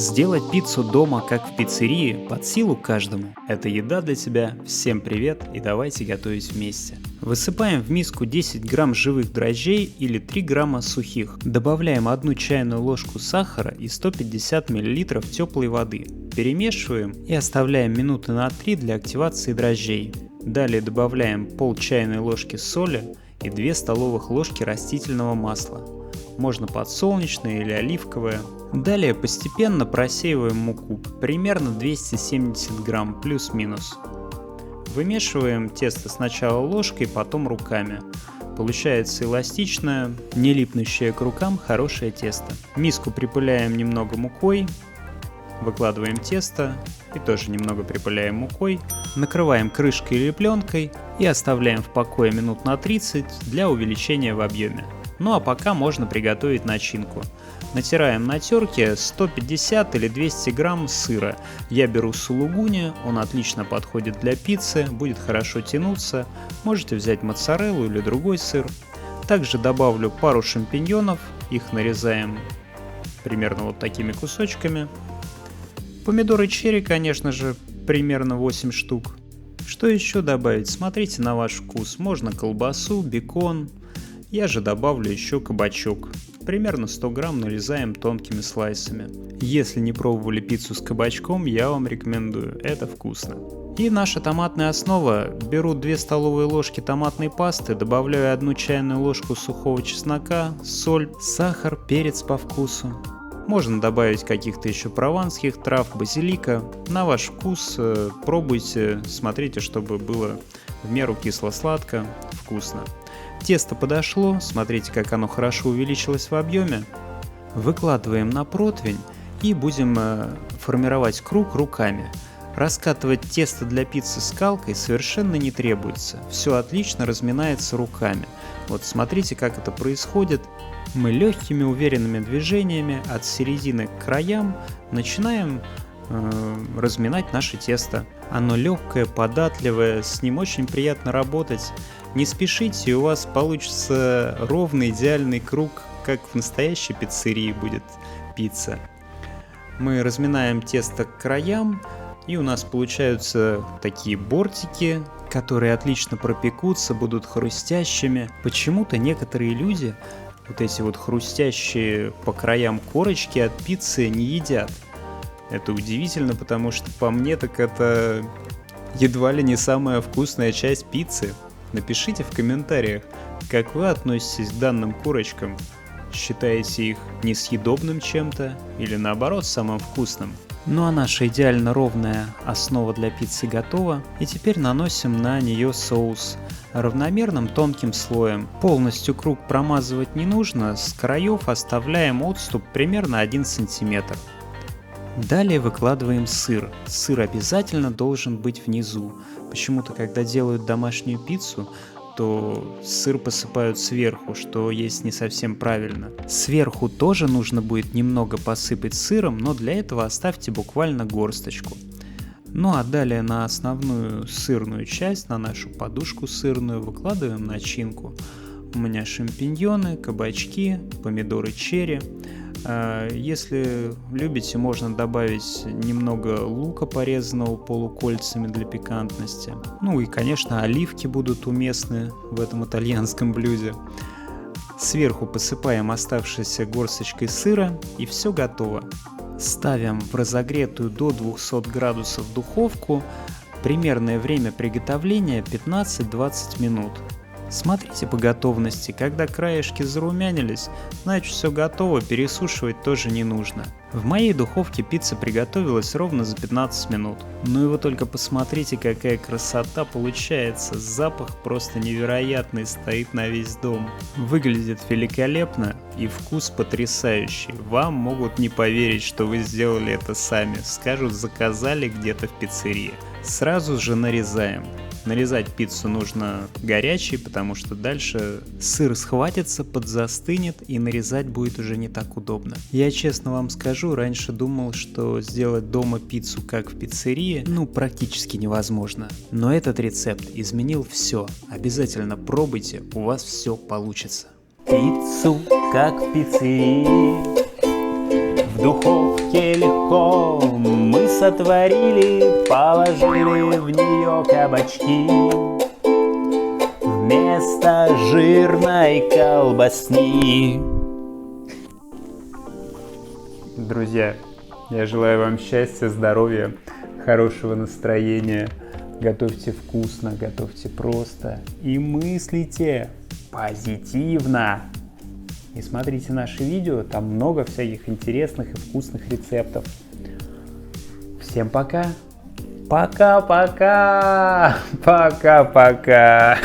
Сделать пиццу дома, как в пиццерии, под силу каждому. Это еда для тебя. Всем привет и давайте готовить вместе. Высыпаем в миску 10 грамм живых дрожжей или 3 грамма сухих. Добавляем 1 чайную ложку сахара и 150 мл теплой воды. Перемешиваем и оставляем минуты на 3 для активации дрожжей. Далее добавляем пол чайной ложки соли и 2 столовых ложки растительного масла. Можно подсолнечное или оливковое. Далее постепенно просеиваем муку, примерно 270 грамм, плюс-минус. Вымешиваем тесто сначала ложкой, потом руками. Получается эластичное, не липнущее к рукам хорошее тесто. Миску припыляем немного мукой, выкладываем тесто и тоже немного припыляем мукой. Накрываем крышкой или пленкой и оставляем в покое минут на 30 для увеличения в объеме. Ну а пока можно приготовить начинку. Натираем на терке 150 или 200 грамм сыра. Я беру сулугуни, он отлично подходит для пиццы, будет хорошо тянуться. Можете взять моцареллу или другой сыр. Также добавлю пару шампиньонов, их нарезаем примерно вот такими кусочками. Помидоры черри, конечно же, примерно 8 штук. Что еще добавить? Смотрите на ваш вкус. Можно колбасу, бекон. Я же добавлю еще кабачок. Примерно 100 грамм нарезаем тонкими слайсами. Если не пробовали пиццу с кабачком, я вам рекомендую, это вкусно. И наша томатная основа. Беру 2 столовые ложки томатной пасты, добавляю 1 чайную ложку сухого чеснока, соль, сахар, перец по вкусу. Можно добавить каких-то еще прованских трав, базилика. На ваш вкус пробуйте, смотрите, чтобы было в меру кисло-сладко, вкусно. Тесто подошло, смотрите, как оно хорошо увеличилось в объеме. Выкладываем на противень и будем формировать круг руками. Раскатывать тесто для пиццы скалкой совершенно не требуется. Все отлично разминается руками. Вот смотрите, как это происходит. Мы легкими уверенными движениями от середины к краям начинаем разминать наше тесто. Оно легкое, податливое, с ним очень приятно работать. Не спешите, у вас получится ровный идеальный круг, как в настоящей пиццерии будет пицца. Мы разминаем тесто к краям, и у нас получаются такие бортики, которые отлично пропекутся, будут хрустящими. Почему-то некоторые люди вот эти вот хрустящие по краям корочки от пиццы не едят. Это удивительно, потому что по мне так это едва ли не самая вкусная часть пиццы. Напишите в комментариях, как вы относитесь к данным корочкам. Считаете их несъедобным чем-то или наоборот самым вкусным? Ну а наша идеально ровная основа для пиццы готова. И теперь наносим на нее соус равномерным тонким слоем. Полностью круг промазывать не нужно, с краев оставляем отступ примерно 1 см. Далее выкладываем сыр. Сыр обязательно должен быть внизу. Почему-то, когда делают домашнюю пиццу, то сыр посыпают сверху, что есть не совсем правильно. Сверху тоже нужно будет немного посыпать сыром, но для этого оставьте буквально горсточку. Ну а далее на основную сырную часть, на нашу подушку сырную, выкладываем начинку. У меня шампиньоны, кабачки, помидоры черри. Если любите, можно добавить немного лука, порезанного полукольцами для пикантности. Ну и, конечно, оливки будут уместны в этом итальянском блюде. Сверху посыпаем оставшейся горсточкой сыра, и все готово. Ставим в разогретую до 200 градусов духовку. Примерное время приготовления 15-20 минут. Смотрите по готовности, когда краешки зарумянились, значит все готово, пересушивать тоже не нужно. В моей духовке пицца приготовилась ровно за 15 минут. Ну и вы только посмотрите, какая красота получается, запах просто невероятный, стоит на весь дом. Выглядит великолепно и вкус потрясающий. Вам могут не поверить, что вы сделали это сами, скажут, заказали где-то в пиццерии. Сразу же нарезаем. Нарезать пиццу нужно горячей, потому что дальше сыр схватится, подзастынет и нарезать будет уже не так удобно. Я честно вам скажу, раньше думал, что сделать дома пиццу как в пиццерии, практически невозможно. Но этот рецепт изменил все. Обязательно пробуйте, у вас все получится. Пиццу как в пиццерии. В духовке легко мы сотворили, положили в нее кабачки. Вместо жирной колбасни. Друзья, я желаю вам счастья, здоровья, хорошего настроения. Готовьте вкусно, готовьте просто и мыслите позитивно. И смотрите наши видео, там много всяких интересных и вкусных рецептов. Всем пока! Пока-пока! Пока-пока!